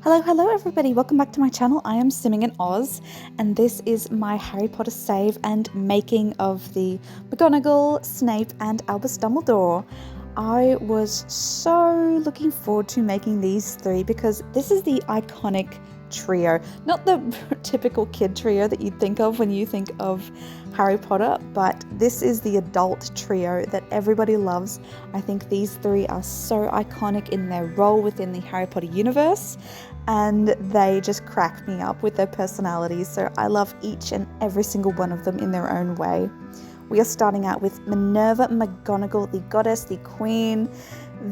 Hello everybody, welcome back to my channel. I am Simming in Oz and this is my Harry Potter save and making of the McGonagall, Snape and Albus Dumbledore. I was so looking forward to making these three because this is the iconic trio, not the typical kid trio that you'd think of when you think of Harry Potter, but this is the adult trio that everybody loves. I think these three are so iconic in their role within the Harry Potter universe, and they just crack me up with their personalities, so I love each and every single one of them in their own way. We are starting out with Minerva McGonagall, the goddess, the queen,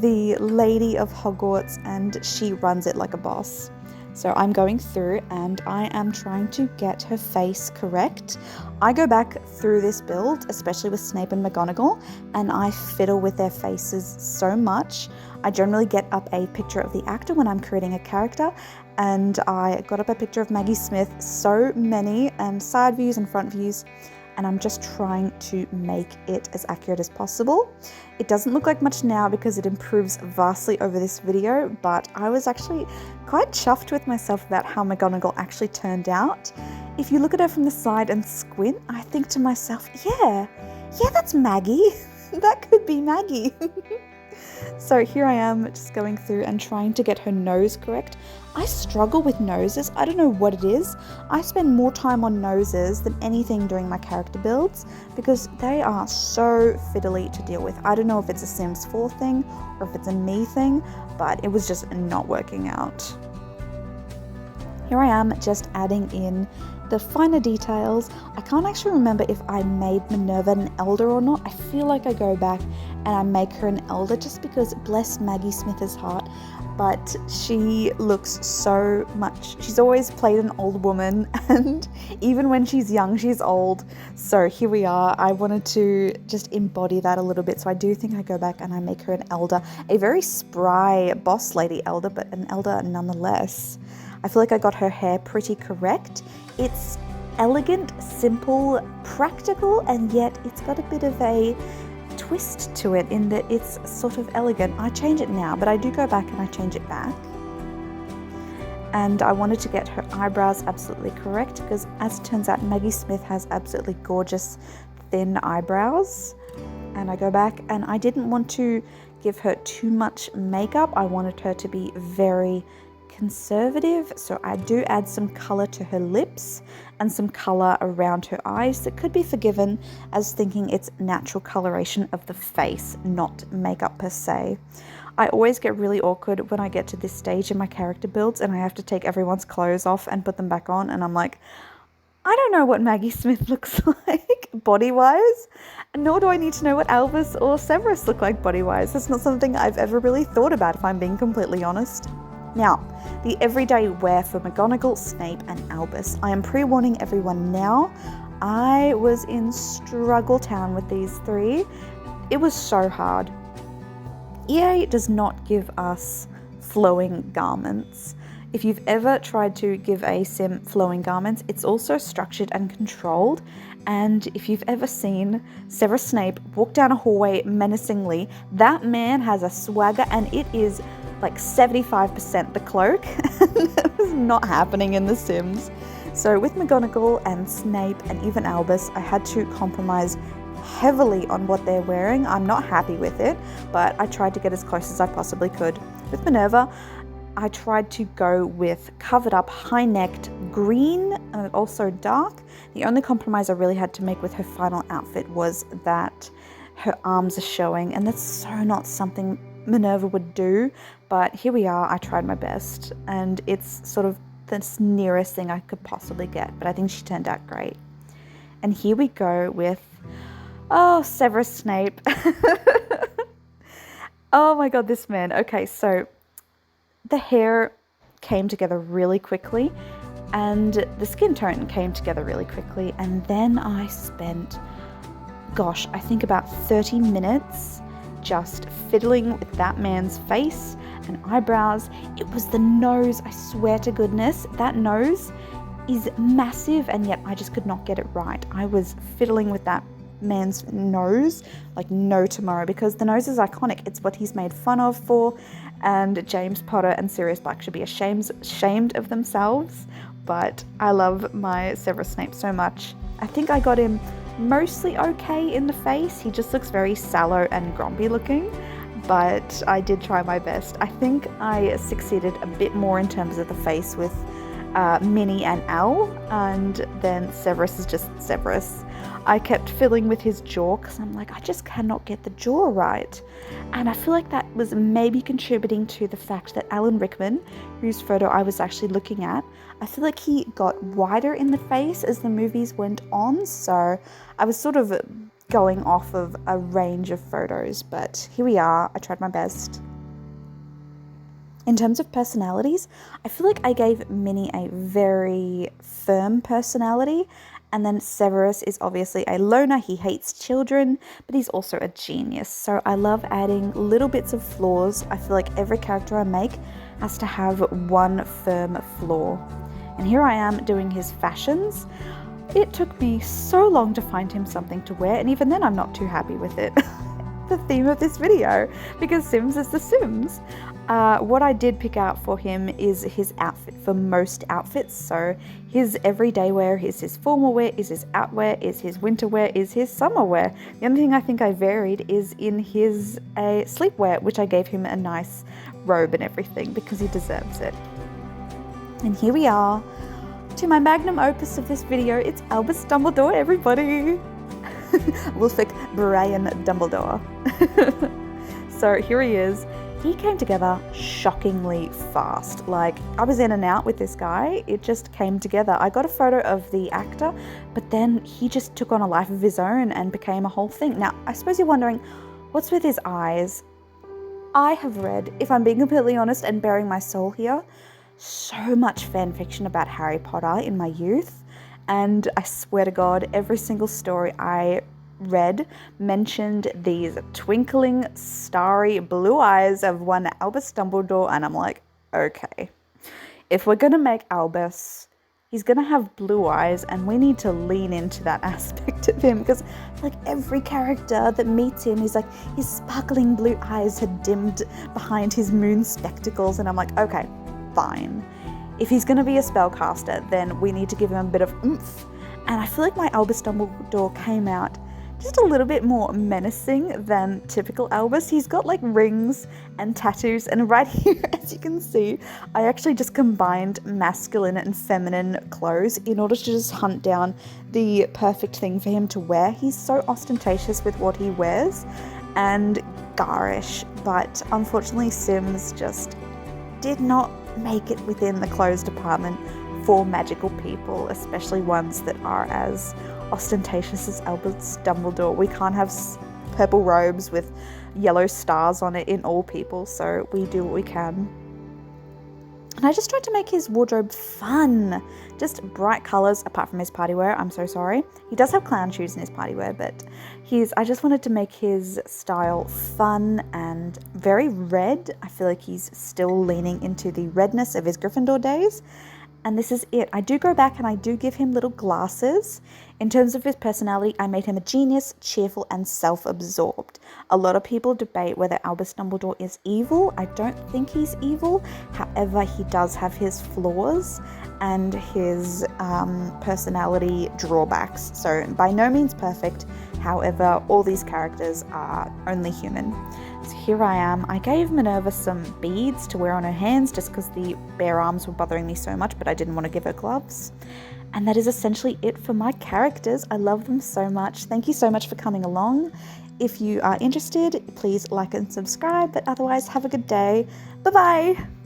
the lady of Hogwarts, and she runs it like a boss. So I'm going through and I am trying to get her face correct. I go back through this build, especially with Snape and McGonagall, and I fiddle with their faces so much. I generally get up a picture of the actor when I'm creating a character, and I got up a picture of Maggie Smith, so many, and side views and front views, and I'm just trying to make it as accurate as possible. It doesn't look like much now because it improves vastly over this video, but I was actually quite chuffed with myself about how McGonagall actually turned out. If you look at her from the side and squint, I think to myself, yeah, that's Maggie. That could be Maggie. So here I am just going through and trying to get her nose correct. I struggle with noses. I don't know what it is. I spend more time on noses than anything during my character builds because they are so fiddly to deal with. I don't know if it's a Sims 4 thing or if it's a me thing, but it was just not working out. Here I am just adding in the finer details. I can't actually remember if I made Minerva an elder or not. I feel like I go back and I make her an elder just because, bless Maggie Smith's heart, but she looks so much. She's always played an old woman, and even when she's young, she's old. So here we are. I wanted to just embody that a little bit. So I do think I go back and I make her an elder, a very spry boss lady elder, but an elder nonetheless. I feel like I got her hair pretty correct. It's elegant, simple, practical, and yet it's got a bit of a twist to it in that it's sort of elegant. I change it now, but I do go back and I change it back. And I wanted to get her eyebrows absolutely correct because, as it turns out, Maggie Smith has absolutely gorgeous thin eyebrows. And I go back and I didn't want to give her too much makeup. I wanted her to be very conservative, so I do add some color to her lips and some color around her eyes that could be forgiven as thinking it's natural coloration of the face, not makeup per se. I always get really awkward when I get to this stage in my character builds and I have to take everyone's clothes off and put them back on, and I'm like, I don't know what Maggie Smith looks like body-wise, nor do I need to know what Albus or Severus look like body-wise. That's not something I've ever really thought about, if I'm being completely honest. Now, the everyday wear for McGonagall, Snape and Albus. I am pre-warning everyone now. I was in struggle town with these three. It was so hard. EA does not give us flowing garments. If you've ever tried to give a sim flowing garments, it's also structured and controlled. And if you've ever seen Severus Snape walk down a hallway menacingly, that man has a swagger and it is like 75% the cloak. That was not happening in The Sims. So with McGonagall and Snape and even Albus, I had to compromise heavily on what they're wearing. I'm not happy with it, but I tried to get as close as I possibly could. With Minerva, I tried to go with covered up, high-necked green and also dark. The only compromise I really had to make with her final outfit was that her arms are showing, and that's so not something Minerva would do, but here we are. I tried my best and it's sort of the nearest thing I could possibly get, but I think she turned out great. And here we go with, Severus Snape. Oh my god, this man. Okay, so the hair came together really quickly and the skin tone came together really quickly, and then I spent, I think about 30 minutes just fiddling with that man's face and eyebrows. It was the nose, I swear to goodness. That nose is massive and yet I just could not get it right. I was fiddling with that man's nose like no tomorrow because the nose is iconic. It's what he's made fun of for, and James Potter and Sirius Black should be ashamed of themselves, but I love my Severus Snape so much. I think I got him mostly okay in the face. He just looks very sallow and grumpy looking, but I did try my best. I think I succeeded a bit more in terms of the face with Minnie and Al, and then Severus is just Severus. I kept fiddling with his jaw because I'm like, I just cannot get the jaw right. And I feel like that was maybe contributing to the fact that Alan Rickman, whose photo I was actually looking at, I feel like he got wider in the face as the movies went on. So I was sort of going off of a range of photos, but here we are. I tried my best. In terms of personalities, I feel like I gave Minnie a very firm personality, and then Severus is obviously a loner. He hates children, but he's also a genius. So I love adding little bits of flaws. I feel like every character I make has to have one firm flaw. And here I am doing his fashions. It took me so long to find him something to wear, and even then I'm not too happy with it. The theme of this video, because Sims is the Sims. What I did pick out for him is his outfit for most outfits. So his everyday wear is his formal wear, is his outwear, is his winter wear, is his summer wear. The only thing I think I varied is in his sleepwear, which I gave him a nice robe and everything because he deserves it. And here we are to my magnum opus of this video. It's Albus Dumbledore, everybody. Wolfric Brian Dumbledore. So here he is. He came together shockingly fast. Like, I was in and out with this guy. It just came together. I got a photo of the actor, but then he just took on a life of his own and became a whole thing. Now, I suppose you're wondering, what's with his eyes? I have read, if I'm being completely honest and bearing my soul here, so much fan fiction about Harry Potter in my youth. And I swear to God, every single story I read mentioned these twinkling, starry blue eyes of one Albus Dumbledore, and I'm like, okay, if we're gonna make Albus, he's gonna have blue eyes, and we need to lean into that aspect of him, because like every character that meets him, he's like, his sparkling blue eyes had dimmed behind his moon spectacles, and I'm like, okay, fine. If he's gonna be a spellcaster, then we need to give him a bit of oomph. And I feel like my Albus Dumbledore came out just a little bit more menacing than typical Albus. He's got like rings and tattoos, and right here, as you can see, I actually just combined masculine and feminine clothes in order to just hunt down the perfect thing for him to wear. He's so ostentatious with what he wears and garish, but unfortunately Sims just did not make it within the clothes department for magical people, especially ones that are as ostentatious as Albus Dumbledore. We can't have purple robes with yellow stars on it in all people, so we do what we can. And I just tried to make his wardrobe fun. Just bright colours, apart from his party wear. I'm so sorry. He does have clown shoes in his party wear, but I just wanted to make his style fun and very red. I feel like he's still leaning into the redness of his Gryffindor days. And this is it. I do go back and I do give him little glasses. In terms of his personality, I made him a genius, cheerful, and self-absorbed. A lot of people debate whether Albus Dumbledore is evil. I don't think he's evil. However, he does have his flaws and his personality drawbacks. So by no means perfect. However, all these characters are only human. So here I am. I gave Minerva some beads to wear on her hands just because the bare arms were bothering me so much, but I didn't want to give her gloves. And that is essentially it for my characters. I love them so much. Thank you so much for coming along. If you are interested, please like and subscribe, but otherwise have a good day. Bye-bye.